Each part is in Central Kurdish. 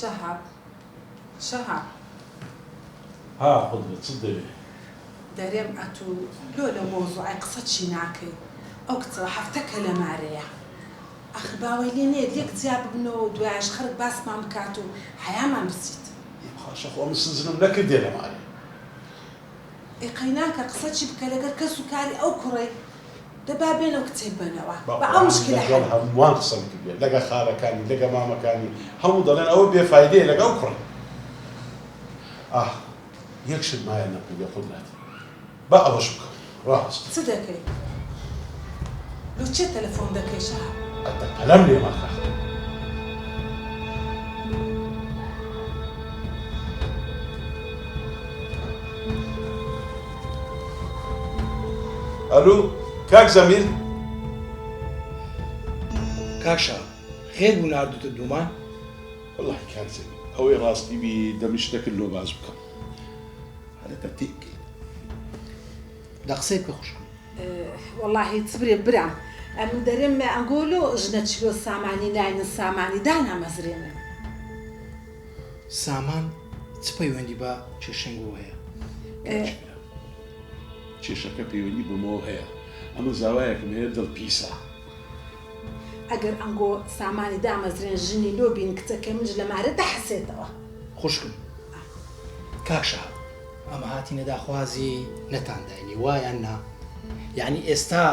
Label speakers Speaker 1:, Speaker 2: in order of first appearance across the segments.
Speaker 1: شەهاب
Speaker 2: ها قدرت صدقني
Speaker 1: دەرێم ئەتو لۆ مۆزوعی قسە چی ناکەی ئەو کچەوە هەفتەکە لە مارەیە ئەخر باوەی لێ نێت یەک جیا ببنەوە دوایش خەڵک باسمان بکات و حەیامان بچیت
Speaker 2: خاشە خۆ من سزنم نەکردێ لە مارێ
Speaker 1: ئێقەی ناکە قسە چی بکە لەگەر کەس و کاری ئەو کوڕی دەبا بێنەوە کچەی بنەوە بە ئەو مشکلە
Speaker 2: هەمووان قسەم کردێ لەگە خاڵەکانی لەگە مامەکانی هەموو دەڵێن ئەوە بێفایدەیە لەگە ئەو کوڕی یەک شت مایە نەکردێ قودرەت با ئەوەش بکەم ڕاست
Speaker 1: چ دەکەی لۆ چێ تەلەفۆن دەکەی شەهاب
Speaker 2: ئەتە پەلەم لێ مەخە ئەلو کاک زەمیل
Speaker 3: کاکشا خێر بوو ناردوتە دوومان
Speaker 2: وەڵڵاهی کاک زەمیل ئەوەی ڕاستی بی دەمیشتەکرد لۆ باز بکەم هەرە تەرتیبکەی
Speaker 3: دە قسەی پێ خوشکم
Speaker 1: وەڵڵاهی چبرێ برام ئەم دەرێم ئەنگۆلۆ ژنە چلۆ سامانی ناینە سامانی دانامەزرێنن
Speaker 3: سامان چ پەیوەندی بە کێشەنگۆ هەیە
Speaker 2: کێشەکە پەیوەندی بۆمەوە هەیە ئەمە زاوایەکم هەیە دڵپیسە
Speaker 1: ئەگەر ئەنگۆ سامانی دامەزرێن ژنی لۆ بین کچەکە منج لە مارە دەحەسێتەوە
Speaker 3: خوشکم کاکشا ئەمە هاتیینە داخوازی نەتانداینی وایان نا یعنی ئێستا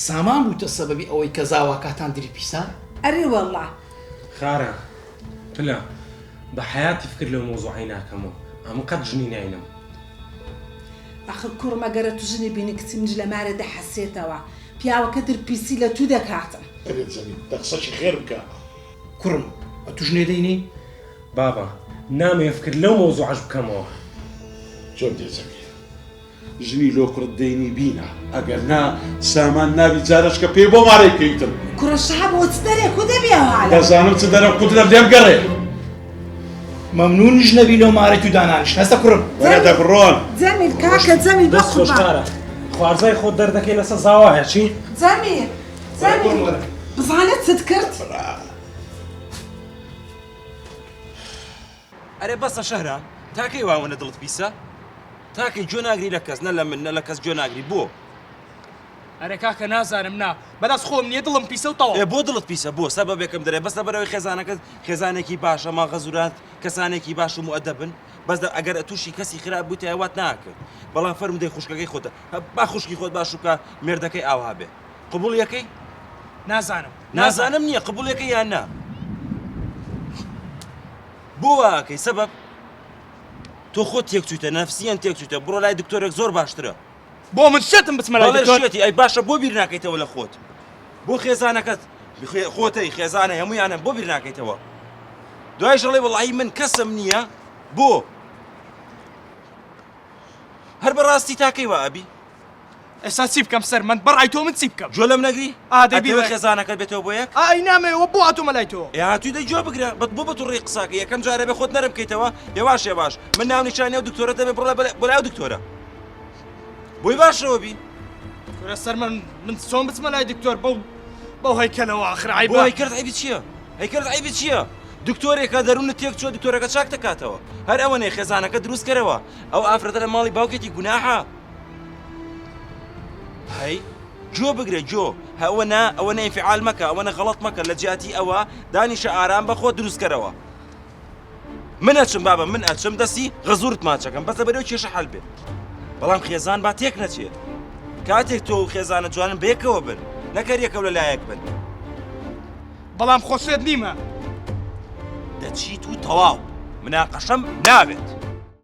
Speaker 3: سامان بووتە سەبەبی ئەوەی کە زاواکاتان دری پیسە
Speaker 1: ئەرێ وەڵڵا
Speaker 4: خارە پلە بە حیاتی فکر لەو مۆزوعی ناکەمەوە ئەمە قەت ژنی ناینم
Speaker 1: ئەخر کوڕمە گەرە تو ژنی بینی کچی منج لە مارە دەحەسێتەوە پیاوەکە درپیسی لە تو دەکاتن
Speaker 2: ئەرێت زەمیل دە قسەشی خێر بکە
Speaker 3: کوڕم ئە تو ژنێ دەینی
Speaker 4: بابا نامێ فکر لەو مۆزوعش بکەمەوە
Speaker 2: چۆن دێ زەمیل ژنی لۆ کوڕت دەینی بینە ئەگەر نا سامان نابی جارشکە پێی بۆ مارەی کەیتم
Speaker 1: کوڕە شەهابەوە چ دەرێک و دەبێەوە حالە
Speaker 2: دەزانم چ دەرە قودرەت لێم گەڕێ
Speaker 3: مەمنون ژنەبی لەو مارەی تو دانانیش هەستە کوڕم
Speaker 2: وەرە دەبڕۆن
Speaker 1: جەمیل کاکە جەمیل
Speaker 4: دەست خۆشکارە خوارزای خۆت دەردەکەی لەسەر زاوایە چی؟
Speaker 1: جەمیل بزانێت چت کرد
Speaker 5: ئەرێ بەسە شەهرا تاکەی واوەنە دڵت پیسە تاکەی جۆ ناگری لە کەس نە لە من نە لە کەس جۆ ناگری بۆ
Speaker 6: ئەرێ کاکە نازانم نا بەدەست خۆم نییە دڵم پیسە و تەواو
Speaker 5: بۆ دڵت پیسە بۆ سەبەبێکم دەرێ بەس لەبەرەوەی خێزانەکەت خێزانێکی باشە ماغەزورات کەسانێکی باش و مؤدەبن بەس ئەگەر تووشی کەسی خراپ بوویتە هەوات ناکرد بەڵام فەرم دەی خوشکەکەی خۆتە با خوشکی خۆت باش وکە مێردەکەی ئاوا بێ قبوڵ یەکەی نازانم نییە قبوڵ یەکەی یان نا بۆ واکەی سەبەب تۆ خۆت تێکچوویتە نەفسیەن تێکچوویتە بڕۆ لای دکتۆرێک زۆر باشترە
Speaker 6: بۆ من شێتم بچمە لای دکتۆر
Speaker 5: شێتی ئەی باشە بۆ بیر ناکەیتەوە لە خۆت بۆ خێزانەکەت خۆتەی خێزانە هەموویانە بۆ بیر ناکەیتەوە دوای ژەڵێ وەڵاهی من کەسم نییە بۆ هەر بەڕاستی تاکەی وا ئەبی
Speaker 6: ئێستا چی بکەم سەر من بەڕای تۆ من چی بکەم
Speaker 5: جۆ لەم نەگری
Speaker 6: دەبی
Speaker 5: خێزانەکەت بێتەوە بۆ یەک
Speaker 6: ئای نامەوە بۆ هاتوومە لای تۆ
Speaker 5: هاتووی دەی جۆ بگرە بۆ بە تووڕێی قساکە یەکەم جارە بێ خۆت نەرم بکەیتەوە یێواش یێواش من ناونیشانێ و دکتۆرە دەبێ بڕۆ بۆ لای دکتۆرە بۆی باشەوە بی
Speaker 6: کورە سەر من چۆن بچمە لای دکتۆر بەو هەیکەلەوە ئاخر
Speaker 5: بۆ هەیکەلت عیبی چییە هەیکەلت عیبی چییە دکتۆرێکە دەروونت تێک چوە دکتۆرەکە چاک دەکاتەوە هەر ئەوەنەی خێزانەکە دروست کەرەوە ئەو ئافرەتە لە ماڵی باوکێتی گوناحە هەی جۆ بگرێ جۆ ئەوە نەیفعال مەکە ئەوەنە غەڵەت مەکە لە جیاتی ئەوە دانیشە ئارام بە خۆت دروست کەرەوە من ئەچم بابە من ئەچم دەستی غەزورت ماچەکەم بەسە بەرەو کێشە حەل بێت بەڵام خێزان با تێک نەچێت کاتێک تۆ و خێزانە جوانن بەیەکەوە بن نەکەر یەکەو لەلایەک بن
Speaker 6: بەڵام خۆسێت نیمە
Speaker 5: دەچیت و تەواو مناقەشەم نابێت